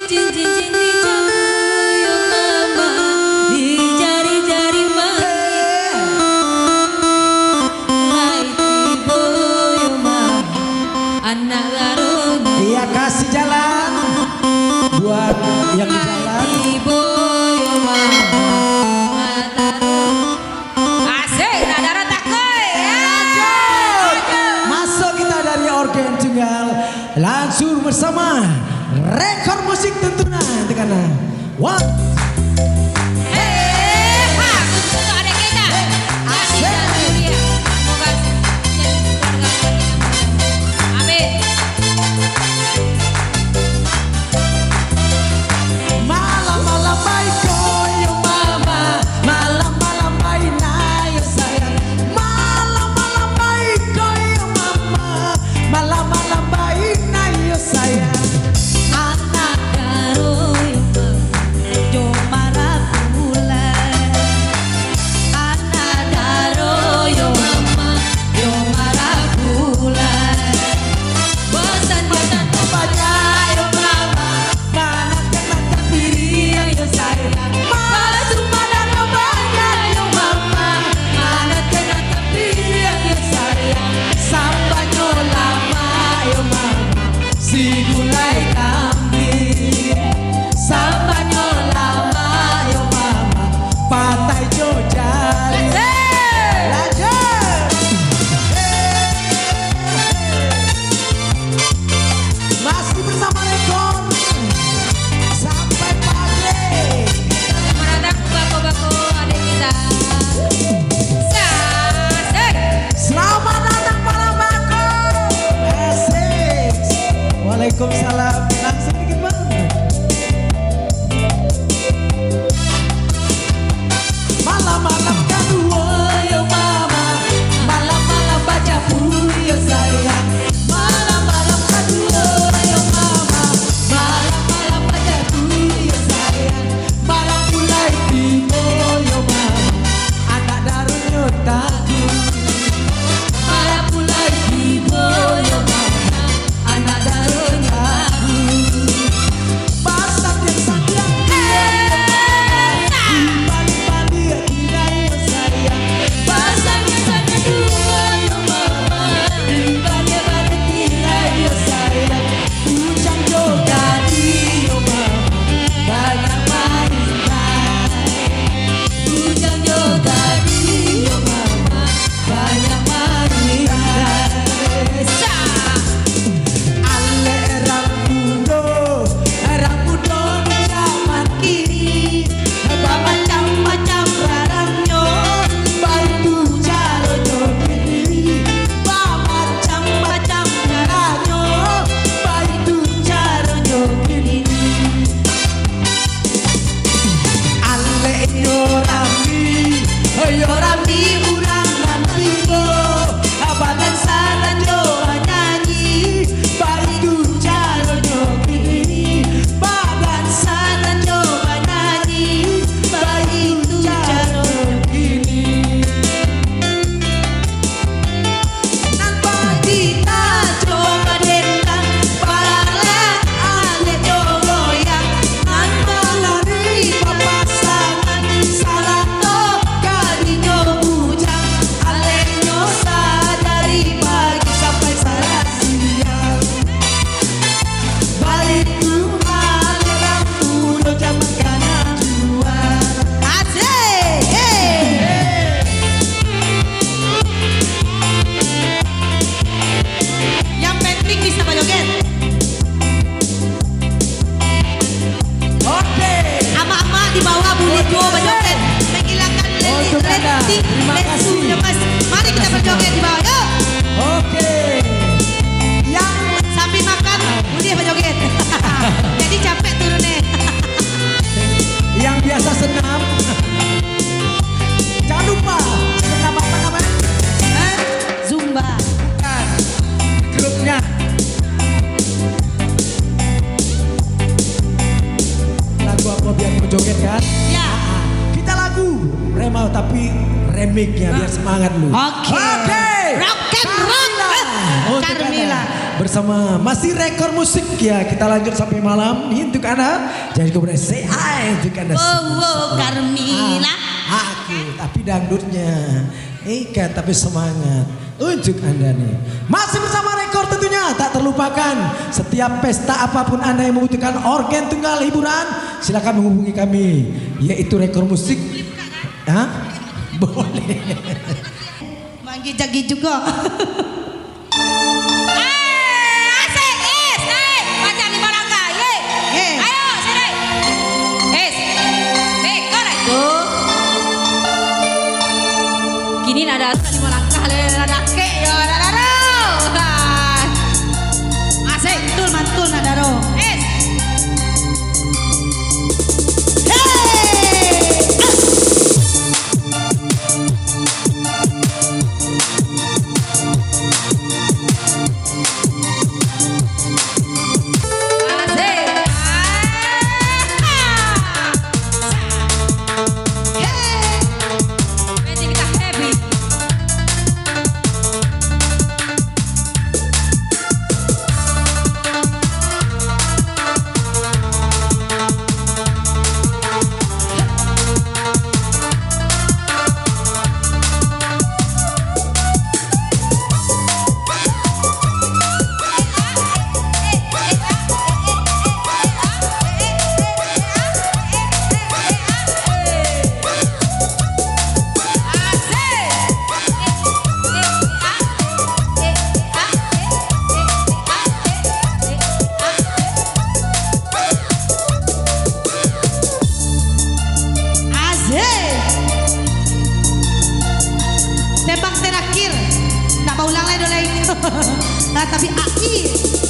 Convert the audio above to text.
Iya, kasih jalan buat yang di jalan. Masuk kita dari organ tunggal langsung bersama rekor musik tentunya dengan Waalaikumsalam, langsung dikit banget. Malam-malam kedua yo mama, malam-malam baca puisi yo sayang. Malam-malam kedua yo mama, malam-malam baca puisi yo sayang. Malam mulai tiba yo mama, anak darunya takut. Malam mulai tiba yo mama, anak darunya mari kita berjoget di bawah, yuk. Oke. Yang sambil makan, Budi berjoget. Jadi capek turunnya. Yang biasa senam, jangan lupa senam apa namanya? Zumba. Bukan. Grupnya. Lagu apa biar berjoget kan? Ya. Kita lagu Remau tapi remixnya biar semangat lu. Oke. Rock and roll. untuk Carmila. Anda. Bersama masih rekor musik ya, kita lanjut sampai malam nih untuk Anda. Jadi kemudian say hi untuk Anda. Wow, Carmila. Aku tapi dangdutnya Ika tapi semangat untuk Anda nih. Masih bersama rekor tentunya tak terlupakan. Setiap pesta apapun Anda yang membutuhkan organ tunggal hiburan, silakan menghubungi kami, yaitu rekor musik. Hah? Boleh. Manggil jagi juga. Asik, macam 5 langkah, ye. Ayo, sini. Korek. Tuh. Gini nada 5 langkah, nada kek, yo, nada. Asik. Mantul nadaro. Tembak terakhir, nak mau ulang lagi dulu. Tapi akhir.